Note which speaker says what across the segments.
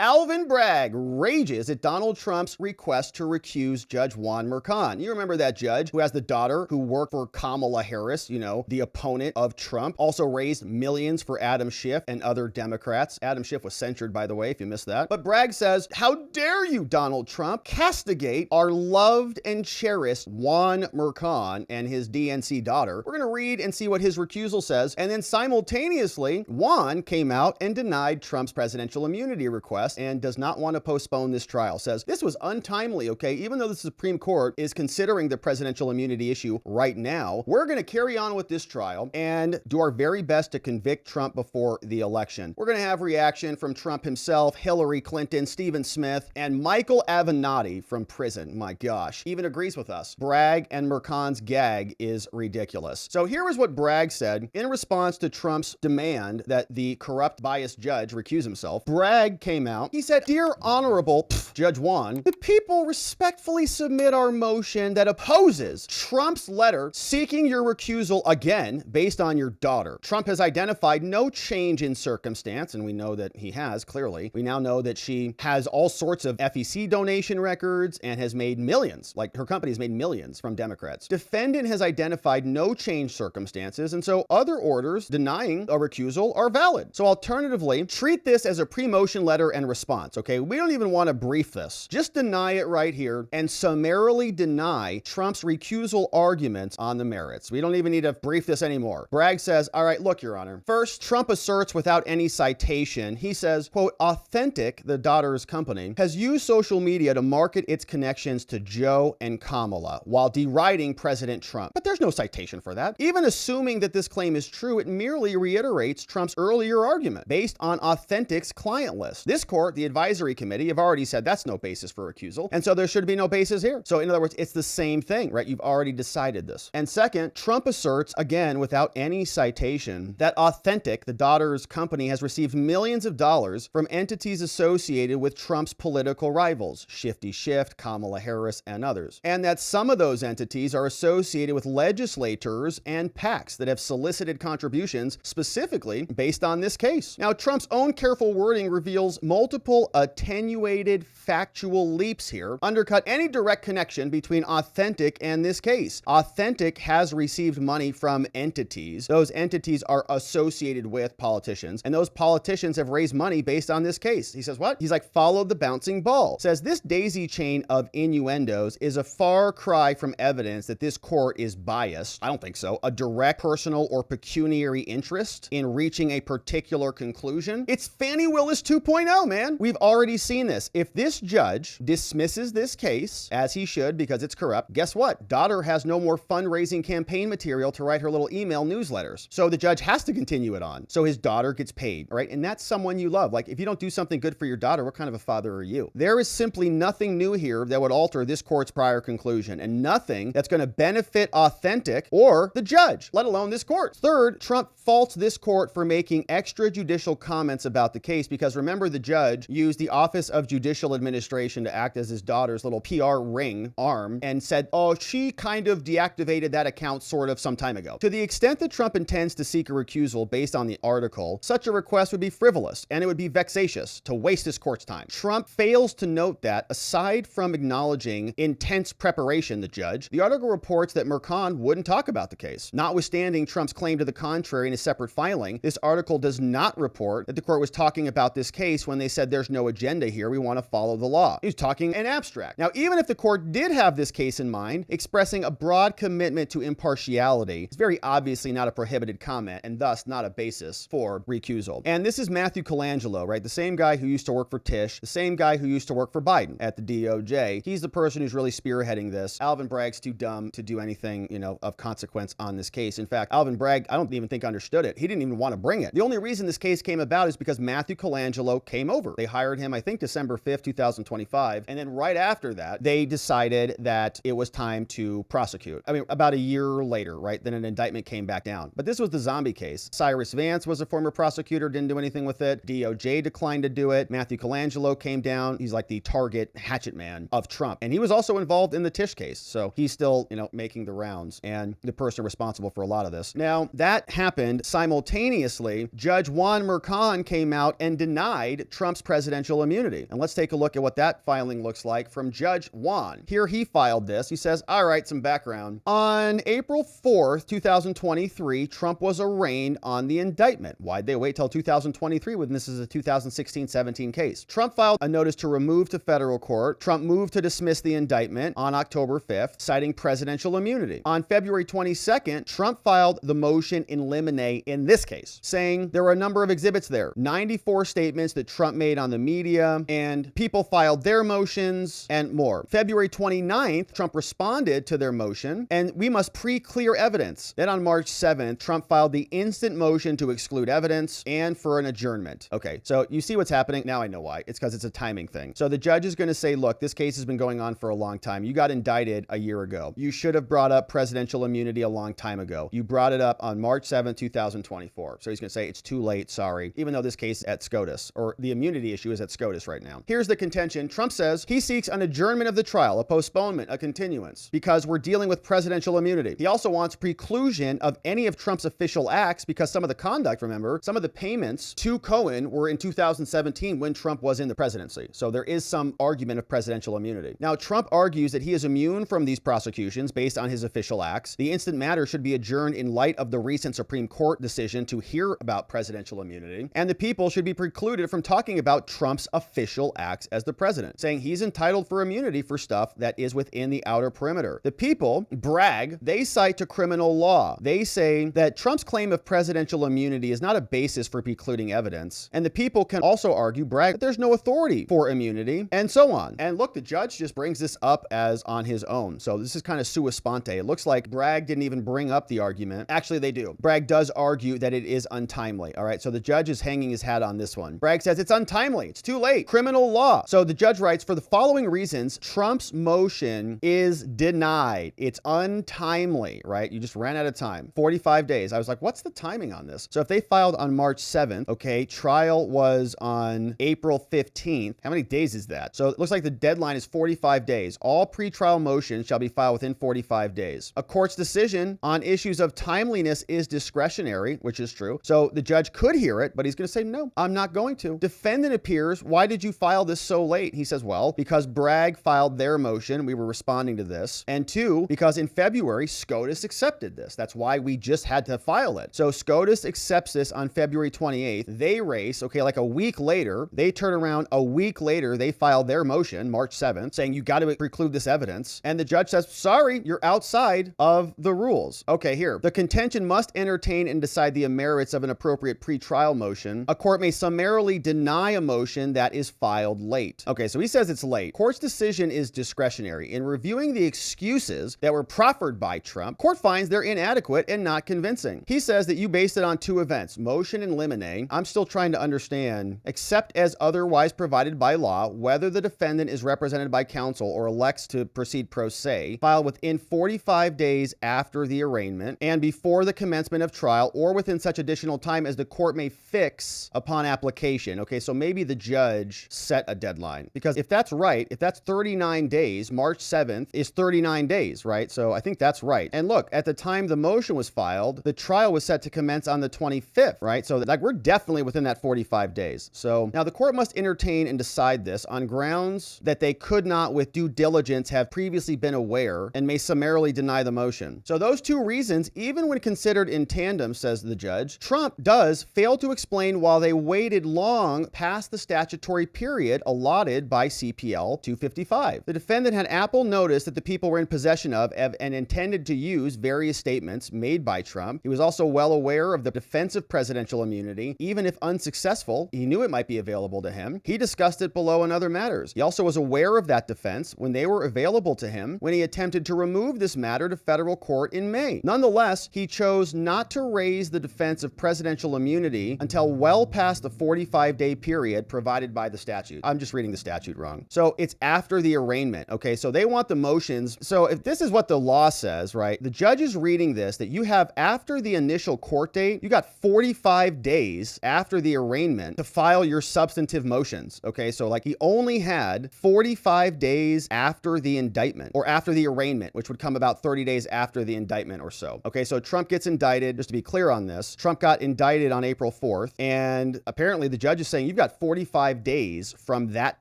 Speaker 1: Alvin Bragg rages at Donald Trump's request to recuse Judge Juan Merchan. You remember that judge who has the daughter who worked for Kamala Harris, you know, the opponent of Trump, also raised millions for Adam Schiff and other Democrats. Adam Schiff was censured, by the way, if you missed that. But Bragg says, how dare you, Donald Trump, castigate our loved and cherished Juan Merchan and his DNC daughter. We're going to read and see what his recusal says. And then simultaneously, Juan came out and denied Trump's presidential immunity request and does not want to postpone this trial. Says this was untimely, okay? Even though the Supreme Court is considering the presidential immunity issue right now, we're going to carry on with this trial and do our very best to convict Trump before the election. We're going to have reaction from Trump himself, Hillary Clinton, Stephen Smith, and Michael Avenatti from prison. My gosh, even agrees with us. Bragg and Merchan's gag is ridiculous. So here is what Bragg said in response to Trump's demand that the corrupt, biased judge recuse himself. Bragg came out. He said, "Dear Honorable Judge Juan, the people respectfully submit our motion that opposes Trump's letter seeking your recusal again based on your daughter. Trump has identified no change in circumstance," and we know that he has, clearly. We now know that she has all sorts of FEC donation records and has made millions, like her company has made millions from Democrats. Defendant has identified no change circumstances, and so other orders denying a recusal are valid. So alternatively, treat this as a pre-motion letter and response, okay? We don't even want to brief this. Just deny it right here and summarily deny Trump's recusal arguments on the merits. We don't even need to brief this anymore. Bragg says, all right, look, Your Honor. First, Trump asserts without any citation, he says, quote, Authentic, the daughter's company, has used social media to market its connections to Joe and Kamala while deriding President Trump. But there's no citation for that. Even assuming that this claim is true, it merely reiterates Trump's earlier argument based on Authentic's client list. This court, the advisory committee, have already said that's no basis for recusal, and so there should be no basis here. So in other words, it's the same thing, right? You've already decided this. And second, Trump asserts, again, without any citation, that Authentic, the daughter's company, has received millions of dollars from entities associated with Trump's political rivals, Shifty Shift, Kamala Harris, and others, and that some of those entities are associated with legislators and PACs that have solicited contributions specifically based on this case. Now, Trump's own careful wording reveals multiple attenuated factual leaps here, undercut any direct connection between Authentic and this case. Authentic has received money from entities. Those entities are associated with politicians, and those politicians have raised money based on this case. He says, what? He's like, follow the bouncing ball. Says this daisy chain of innuendos is a far cry from evidence that this court is biased. I don't think so. A direct personal or pecuniary interest in reaching a particular conclusion. It's Fannie Willis 2.0, man. We've already seen this. If this judge dismisses this case, as he should because it's corrupt, guess what? Daughter has no more fundraising campaign material to write her little email newsletters. So the judge has to continue it on. So his daughter gets paid, right? And that's someone you love. Like, if you don't do something good for your daughter, what kind of a father are you? There is simply nothing new here that would alter this court's prior conclusion, and nothing that's going to benefit Authentic or the judge, let alone this court. Third, Trump faults this court for making extrajudicial comments about the case because remember, the judge used the Office of Judicial Administration to act as his daughter's little PR ring arm and said, oh, she kind of deactivated that account sort of some time ago. To the extent that Trump intends to seek a recusal based on the article, such a request would be frivolous and it would be vexatious to waste this court's time. Trump fails to note that, aside from acknowledging intense preparation, the judge, the article reports that Merchan wouldn't talk about the case. Notwithstanding Trump's claim to the contrary in a separate filing, this article does not report that the court was talking about this case when they said there's no agenda here, we want to follow the law. He was talking in abstract. Now, even if the court did have this case in mind, expressing a broad commitment to impartiality, it's very obviously not a prohibited comment and thus not a basis for recusal. And this is Matthew Colangelo, right? The same guy who used to work for Tisch, the same guy who used to work for Biden at the DOJ. He's the person who's really spearheading this. Alvin Bragg's too dumb to do anything, you know, of consequence on this case. In fact, Alvin Bragg, I don't even think understood it. He didn't even want to bring it. The only reason this case came about is because Matthew Colangelo came over. They hired him, I think, December 5th, 2025. And then right after that, they decided that it was time to prosecute. I mean, about a year later, right? Then an indictment came back down. But this was the zombie case. Cyrus Vance was a former prosecutor, didn't do anything with it. DOJ declined to do it. Matthew Colangelo came down. He's like the target hatchet man of Trump. And he was also involved in the Tisch case. So he's still, you know, making the rounds and the person responsible for a lot of this. Now, that happened simultaneously. Judge Juan Merchan came out and denied Trump Trump's presidential immunity. And let's take a look at what that filing looks like from Judge Juan. Here he filed this. He says, all right, some background. On April 4th, 2023, Trump was arraigned on the indictment. Why'd they wait till 2023 when this is a 2016-17 case? Trump filed a notice to remove to federal court. Trump moved to dismiss the indictment on October 5th, citing presidential immunity. On February 22nd, Trump filed the motion in limine in this case, saying there were a number of exhibits there, 94 statements that Trump made on the media, and people filed their motions and more. February 29th, Trump responded to their motion, and we must pre-clear evidence. Then on March 7th, Trump filed the instant motion to exclude evidence and for an adjournment. Okay, so you see what's happening? Now I know why. It's because it's a timing thing. So the judge is going to say, look, this case has been going on for a long time. You got indicted a year ago. You should have brought up presidential immunity a long time ago. You brought it up on March 7th, 2024. So he's going to say it's too late, sorry, even though this case is at SCOTUS, or the immunity issue is at SCOTUS right now. Here's the contention. Trump says he seeks an adjournment of the trial, a postponement, a continuance, because we're dealing with presidential immunity. He also wants preclusion of any of Trump's official acts because some of the conduct, remember, some of the payments to Cohen were in 2017 when Trump was in the presidency. So there is some argument of presidential immunity. Now, Trump argues that he is immune from these prosecutions based on his official acts. The instant matter should be adjourned in light of the recent Supreme Court decision to hear about presidential immunity, and the people should be precluded from talking about Trump's official acts as the president, saying he's entitled for immunity for stuff that is within the outer perimeter. The people, Bragg, they cite to criminal law. They say that Trump's claim of presidential immunity is not a basis for precluding evidence, and the people can also argue, Bragg, that there's no authority for immunity, and so on. And look, the judge just brings this up as on his own. So this is kind of sua sponte. It looks like Bragg didn't even bring up the argument. Actually, they do. Bragg does argue that it is untimely. All right, so the judge is hanging his hat on this one. Bragg says it's untimely. It's too late. Criminal law. So the judge writes, for the following reasons, Trump's motion is denied. It's untimely, right? You just ran out of time. 45 days. I was like, what's the timing on this? So if they filed on March 7th, okay, trial was on April 15th. How many days is that? So it looks like the deadline is 45 days. All pretrial motions shall be filed within 45 days. A court's decision on issues of timeliness is discretionary, which is true. So the judge could hear it, but he's going to say, no, I'm not going to. Defendant appears. Why did you file this so late? He says, well, because Bragg filed their motion. We were responding to this. And two, because in February, SCOTUS accepted this. That's why we just had to file it. So SCOTUS accepts this on February 28th. They race, okay, like a week later, they turn around a week later, they file their motion, March 7th, saying you got to preclude this evidence. And the judge says, sorry, you're outside of the rules. Okay, here. The contention must entertain and decide the merits of an appropriate pretrial motion. A court may summarily deny a motion that is filed late. Okay, so he says it's late. Court's decision is discretionary. In reviewing the excuses that were proffered by Trump, court finds they're inadequate and not convincing. He says that you based it on two events, motion and limine. I'm still trying to understand, except as otherwise provided by law, whether the defendant is represented by counsel or elects to proceed pro se, filed within 45 days after the arraignment and before the commencement of trial, or within such additional time as the court may fix upon application. Okay, so maybe the judge set a deadline, because if that's right, if that's 39 days, March 7th is 39 days, right? So I think that's right. And look, at the time the motion was filed, the trial was set to commence on the 25th, right? So like we're definitely within that 45 days. So now the court must entertain and decide this on grounds that they could not with due diligence have previously been aware and may summarily deny the motion. So those two reasons, even when considered in tandem, says the judge, Trump does fail to explain why they waited long past the statutory period allotted by CPL 255. The defendant had ample notice that the people were in possession of and intended to use various statements made by Trump. He was also well aware of the defense of presidential immunity. Even if unsuccessful, he knew it might be available to him. He discussed it below in other matters. He also was aware of that defense when they were available to him when he attempted to remove this matter to federal court in May. Nonetheless, he chose not to raise the defense of presidential immunity until well past the 45-day period provided by the statute. I'm just reading the statute wrong. So it's after the arraignment. Okay, so they want the motions. So if this is what the law says, right, the judge is reading this, that you have after the initial court date, you got 45 days after the arraignment to file your substantive motions. Okay, so like he only had 45 days after the indictment or after the arraignment, which would come about 30 days after the indictment or so. Okay, so Trump gets indicted. Just to be clear on this, Trump got indicted on April 4th, and apparently the judge is saying you've got 45 days from that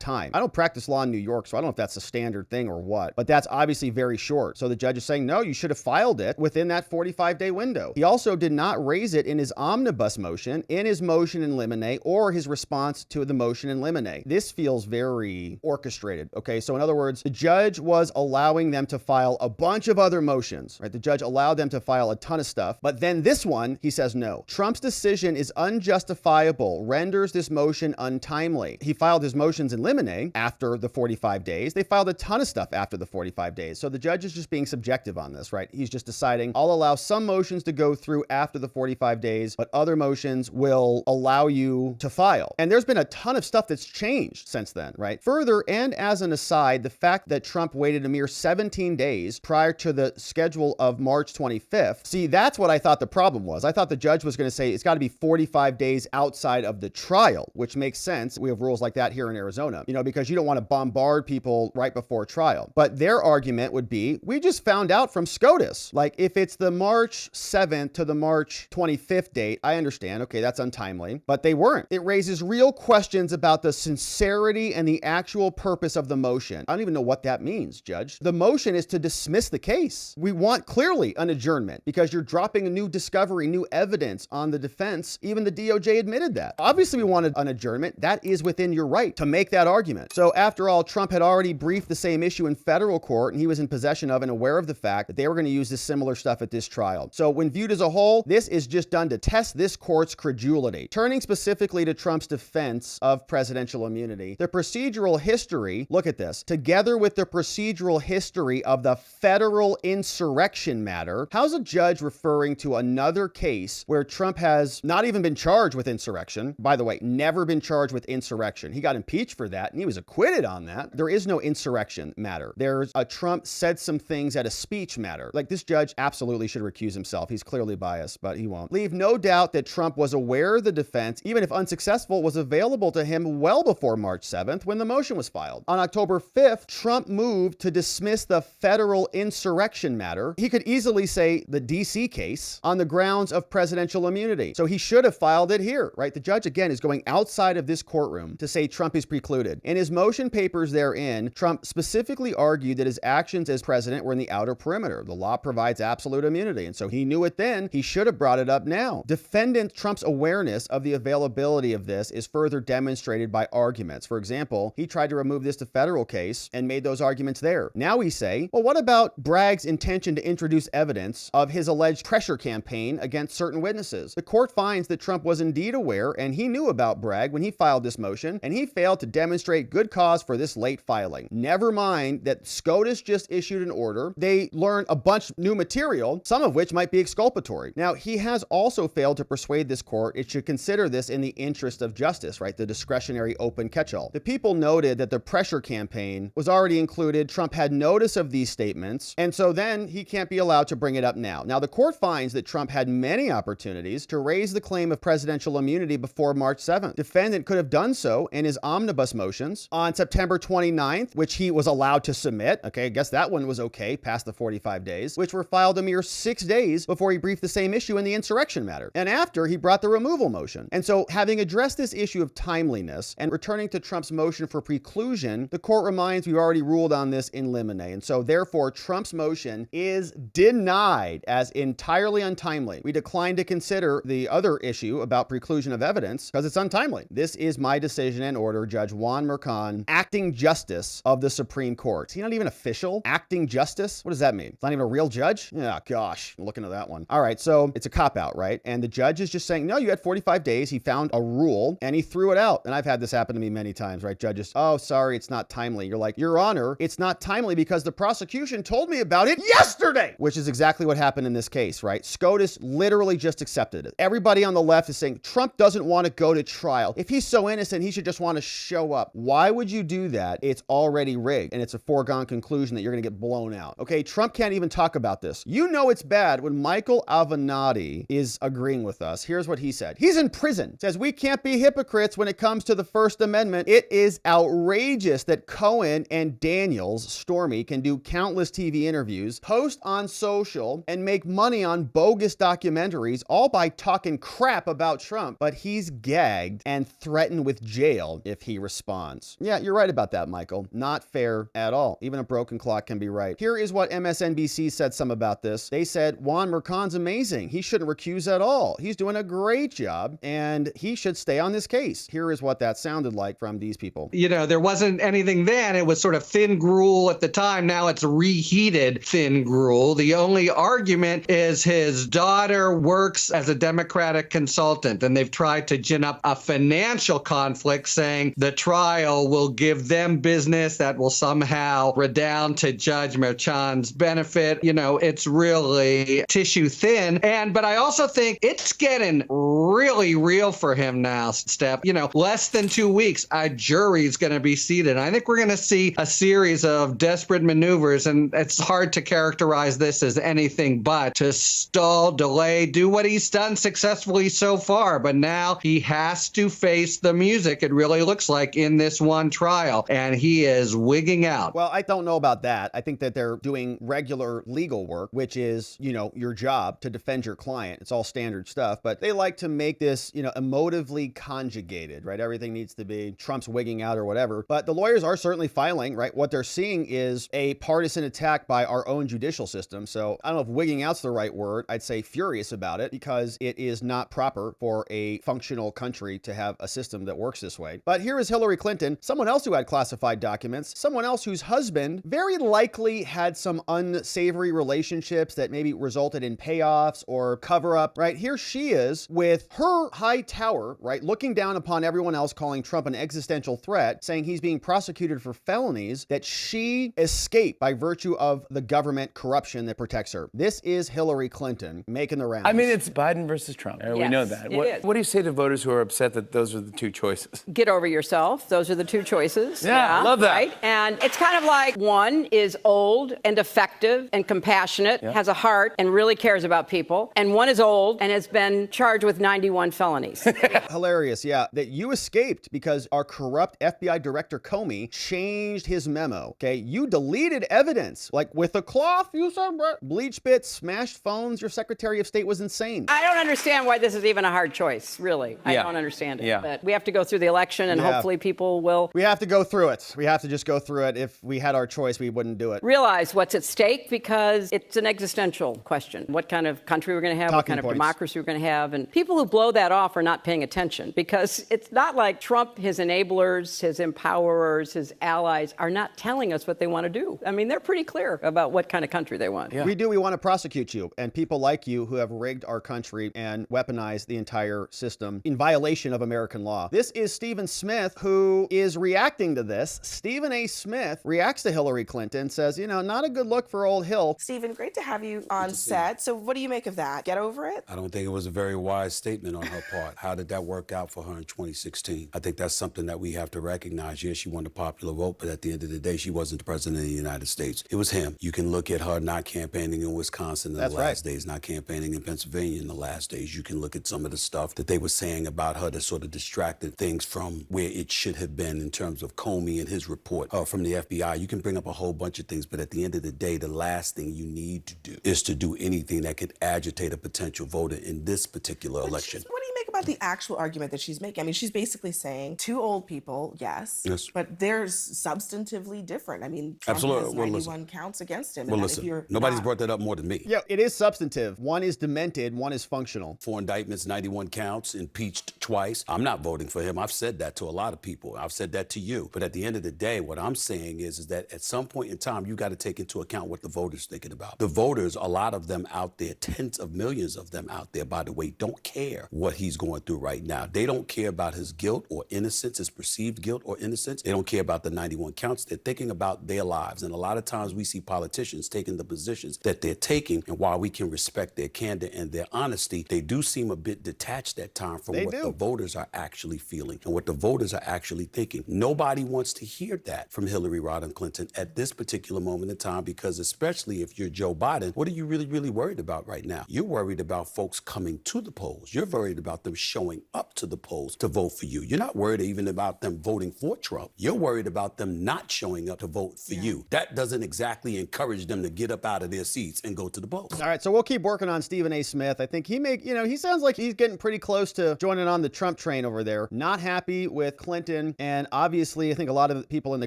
Speaker 1: time. I don't practice law in New York, so I don't know if that's a standard thing or what, but that's obviously very short. So the judge is saying, no, you should have filed it within that 45-day window. He also did not raise it in his omnibus motion, in his motion in limine, or his response to the motion in limine. This feels very orchestrated, okay? So in other words, the judge was allowing them to file a bunch of other motions, right? The judge allowed them to file a ton of stuff, but then this one, he says no. Trump's decision is unjustifiable, renders this motion untimely. He filed his motions in limine after the 45 days. They filed a ton of stuff after the 45 days. So the judge is just being subjective on this, right? He's just deciding, I'll allow some motions to go through after the 45 days, but other motions will allow you to file. And there's been a ton of stuff that's changed since then, right? Further, and as an aside, the fact that Trump waited a mere 17 days prior to the schedule of March 25th, see, that's what I thought the problem was. I thought the judge was going to say it's got to be 45 days outside of the trial, which makes sense. We have rules like that here in Arizona, you know, because you don't want to bombard people right before trial. But their argument would be, we just found out from SCOTUS. Like, if it's the March 7th to the March 25th date, I understand, okay, that's untimely, but they weren't. It raises real questions about the sincerity and the actual purpose of the motion. I don't even know what that means, Judge. The motion is to dismiss the case. We want clearly an adjournment because you're dropping a new discovery, new evidence on the defense. Even the DOJ admitted that. Obviously, we wanted an adjournment. That is within your right to make that argument. So after all, Trump had already briefed the same issue in federal court, and he was in possession of and aware of the fact that they were going to use this similar stuff at this trial. So when viewed as a whole, this is just done to test this court's credulity. Turning specifically to Trump's defense of presidential immunity, the procedural history, look at this, together with the procedural history of the federal insurrection matter, how's a judge referring to another case where Trump has not even been charged with insurrection? By the way, never been charged with insurrection. He got impeached for that and he was acquitted on that. There is no insurrection matter. There's a Trump said some things at a speech matter. Like, this judge absolutely should recuse himself. He's clearly biased, but he won't. Leave no doubt that Trump was aware the defense, even if unsuccessful, was available to him well before March 7th when the motion was filed. On October 5th, Trump moved to dismiss the federal insurrection matter. He could easily say the DC case on the grounds of presidential immunity. So he should have filed it here, right? The judge, again, is going outside of this courtroom to say Trump is precluded. In his motion papers therein, Trump specifically argued that his actions as president were in the outer perimeter. The law provides absolute immunity. And so he knew it then. He should have brought it up now. Defendant Trump's awareness of the availability of this is further demonstrated by arguments. For example, he tried to remove this to federal case and made those arguments there. Now we say, well, what about Bragg's intention to introduce evidence of his alleged pressure campaign against certain witnesses? The court finds that Trump was indeed aware and he knew about Bragg when he filed this motion, and he failed to demonstrate good cause for this late filing. Never mind that SCOTUS just issued an order. They learned a bunch of new material, some of which might be exculpatory. Now, he has also failed to persuade this court it should consider this in the interest of justice, right? The discretionary open catch-all. The people noted that the pressure campaign was already included. Trump had notice of these statements, and so then he can't be allowed to bring it up now. Now, the court finds that Trump had many opportunities to raise the claim of presidential immunity before March 7th. Defendant could have done so in his omnibus motions on September 29th, which he was allowed to submit. Okay, I guess that one was okay past the 45 days, which were filed a mere 6 days before he briefed the same issue in the insurrection matter. And after he brought the removal motion. And so, having addressed this issue of timeliness and returning to Trump's motion for preclusion, the court reminds we've already ruled on this in limine. And so therefore, Trump's motion is denied as entirely untimely. We decline to consider the other issue about preclusion of evidence because it's untimely. This is my decision and order, Judge Juan Merchan, acting justice of the Supreme Court. Is he not even official? Acting justice? What does that mean? It's not even a real judge? Yeah, gosh, I'm looking at that one. All right, so it's a cop-out, right? And the judge is just saying, no, you had 45 days. He found a rule and he threw it out. And I've had this happen to me many times, right? Judges, oh, sorry, it's not timely. You're like, Your Honor, it's not timely because the prosecution told me about it yesterday, which is exactly what happened in this case, right? SCOTUS literally just accepted it. Everybody on the left is saying Trump doesn't want to go to trial. If he's so innocent, he should just want to show up. Why would you do that? It's already rigged and it's a foregone conclusion that you're going to get blown out. Okay, Trump can't even talk about this. You know it's bad when Michael Avenatti is agreeing with us. Here's what he said. He's in prison. Says we can't be hypocrites when it comes to the First Amendment. It is outrageous that Cohen and Daniels, Stormy, can do countless TV interviews, post on social, and make money on bogus documentaries, all by talking crap about Trump. But he's gagged and and threaten with jail if he responds. Yeah, you're right about that, Michael. Not fair at all. Even a broken clock can be right. Here is what MSNBC said some about this. They said, Juan Mercan's amazing. He shouldn't recuse at all. He's doing a great job, and he should stay on this case. Here is what that sounded like from these people.
Speaker 2: You know, there wasn't anything then. It was sort of thin gruel at the time. Now it's reheated thin gruel. The only argument is his daughter works as a Democratic consultant, and they've tried to gin up a financial conflict, saying the trial will give them business that will somehow redound to Judge Mercan's benefit. You know, it's really tissue thin. But I also think it's getting really real for him now, Steph. You know, less than 2 weeks, a jury's going to be seated. I think we're going to see a series of desperate maneuvers, and it's hard to characterize this as anything but to stall, delay, do what he's done successfully so far. But now he has to face the music, it really looks like, in this one trial, and he is wigging out.
Speaker 1: Well, I don't know about that. I think that they're doing regular legal work, which is, you know, your job to defend your client. It's all standard stuff, but they like to make this, you know, emotively conjugated, right? Everything needs to be Trump's wigging out or whatever. But the lawyers are certainly filing, right? What they're seeing is a partisan attack by our own judicial system. So I don't know if wigging out's the right word. I'd say furious about it, because it is not proper for a functional country to have a system that works this way. But here is Hillary Clinton, someone else who had classified documents, someone else whose husband very likely had some unsavory relationships that maybe resulted in payoffs or cover up, right? Here she is with her high tower, right? Looking down upon everyone else, calling Trump an existential threat, saying he's being prosecuted for felonies that she escaped by virtue of the government corruption that protects her. This is Hillary Clinton making the rounds.
Speaker 3: I mean, it's Biden versus Trump.
Speaker 4: Yes,
Speaker 3: we know that. What do you say to voters who are upset that those are the two choices?
Speaker 4: Get over yourself. Those are the two choices.
Speaker 3: Yeah, love that.
Speaker 4: Right? And it's kind of like one is old and effective and compassionate, has a heart and really cares about people. And one is old and has been charged with 91 felonies.
Speaker 1: Hilarious, yeah. That you escaped because our corrupt FBI director Comey changed his memo, okay? You deleted evidence, like with a cloth, you said, bleach bits, smashed phones, your Secretary of State was insane.
Speaker 4: I don't understand why this is even a hard choice, really. I don't understand it.
Speaker 3: Yeah.
Speaker 4: But we have to go through the election, and hopefully people will...
Speaker 1: We have to go through it. We have to just go through it. If we had our choice, we wouldn't do it.
Speaker 4: Realize what's at stake, because it's an existential question. What kind of country we're going to have, what kind of democracy we're going to have. And people who blow that off are not paying attention, because it's not like Trump, his enablers, his empowerers, his allies are not telling us what they want to do. I mean, they're pretty clear about what kind of country they want.
Speaker 1: Yeah. We do. We want to prosecute you and people like you who have rigged our country and weaponized the entire system in violation of American law. This is Stephen Smith, who is reacting to this. Stephen A. Smith reacts to Hillary Clinton, says, you know, not a good look for old Hill.
Speaker 5: Stephen, great to have you on set. So what do you make of that? Get over it?
Speaker 6: I don't think it was a very wise statement on her part. How did that work out for her in 2016? I think that's something that we have to recognize. Yes, she won the popular vote, but at the end of the day, she wasn't the president of the United States. It was him. You can look at her not campaigning in Wisconsin in the last days, not campaigning in Pennsylvania in the last days. You can look at some of the stuff that they were saying about her that sort of distracted things from where it should have been in terms of Comey and his report from the FBI. You can bring up a whole bunch of things, but at the end of the day, the last thing you need to do is to do anything that could agitate a potential voter in this particular election.
Speaker 5: What do you make about the actual argument that she's making? I mean, she's basically saying two old people, yes, but they're substantively different. I mean, Trump has 91 counts against him.
Speaker 6: Well, listen, nobody's brought that up more than me.
Speaker 1: Yeah, it is substantive. One is demented, one is functional.
Speaker 6: 4 indictments, 91 counts, impeached twice. I'm not voting for him. I've said that to a lot of people. I've said that to you. But at the end of the day, what I'm saying is that at some point in time, you got to take into account what the voters are thinking about. The voters, a lot of them out there, tens of millions of them out there, by the way, don't care what he's going through right now. They don't care about his guilt or innocence, his perceived guilt or innocence. They don't care about the 91 counts. They're thinking about their lives. And a lot of times we see politicians taking the positions that they're taking, and while we can respect their candor and their honesty, they do seem a bit detached at times from what the voters are actually feeling and what the voters are actually thinking. Nobody wants to hear that from Hillary Rodham Clinton at this particular moment in time, because especially if you're Joe Biden, what are you really worried about right now? You're worried about folks coming to the polls. You're worried about them showing up to the polls to vote for you. You're not worried even about them voting for Trump. You're worried about them not showing up to vote for you. That doesn't exactly encourage them to get up out of their seats and go to the polls.
Speaker 1: All right, so we'll keep working on Stephen A. Smith. I think he sounds like he's getting pretty close to joining on the Trump train. train over there, not happy with Clinton. And obviously, I think a lot of people in the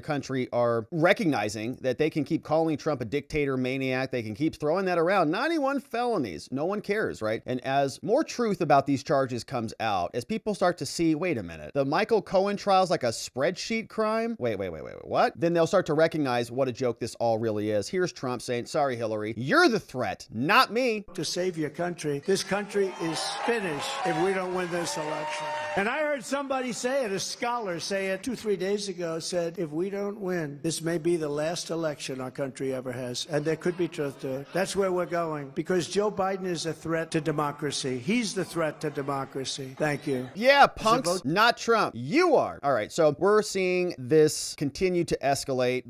Speaker 1: country are recognizing that they can keep calling Trump a dictator, maniac. They can keep throwing that around. 91 felonies. No one cares, right? And as more truth about these charges comes out, as people start to see, wait a minute, the Michael Cohen trial's like a spreadsheet crime? Wait, what? Then they'll start to recognize what a joke this all really is. Here's Trump saying, sorry, Hillary, you're the threat, not me.
Speaker 7: To save your country, this country is finished if we don't win this election. And I heard somebody say it, a scholar say it 2-3 days ago, said, if we don't win, this may be the last election our country ever has. And there could be truth to it. That's where we're going, because Joe Biden is a threat to democracy. He's the threat to democracy. Thank you.
Speaker 1: Yeah, punks, not Trump. You are. All right, so we're seeing this continue to escalate.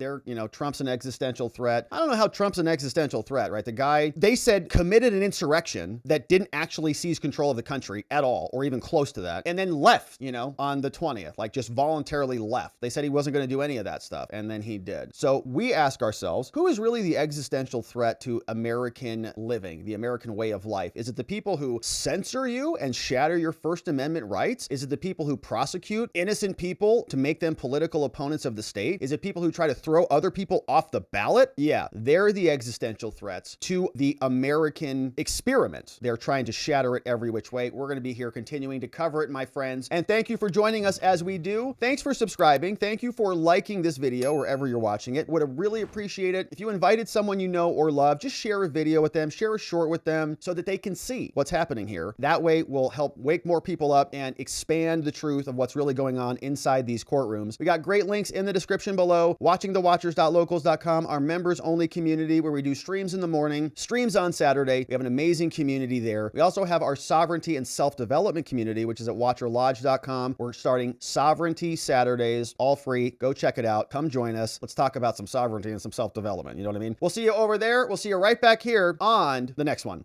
Speaker 1: Trump's an existential threat. I don't know how Trump's an existential threat, right? The guy, they said, committed an insurrection that didn't actually seize control of the country at all, or even close to that, and then left, on the 20th, like just voluntarily left. They said he wasn't going to do any of that stuff, and then he did. So we ask ourselves, who is really the existential threat to American living, the American way of life? Is it the people who censor you and shatter your First Amendment rights? Is it the people who prosecute innocent people to make them political opponents of the state? Is it people who try to throw other people off the ballot? Yeah, they're the existential threats to the American experiment. They're trying to shatter it every which way. We're going to be here continuing to cover it, my friends. And thank you for joining us as we do. Thanks for subscribing. Thank you for liking this video wherever you're watching it. Would really appreciate it if you invited someone you know or love. Just share a video with them, share a short with them so that they can see what's happening here. That way we'll help wake more people up and expand the truth of what's really going on inside these courtrooms. We got great links in the description below. Watchingthewatchers.locals.com, our members only community where we do streams in the morning, streams on Saturday. We have an amazing community there. We also have our sovereignty and self-development community, which is at watcherlodge.com. We're starting Sovereignty Saturdays, all free. Go check it out. Come join us. Let's talk about some sovereignty and some self-development. You know what I mean? We'll see you over there. We'll see you right back here on the next one.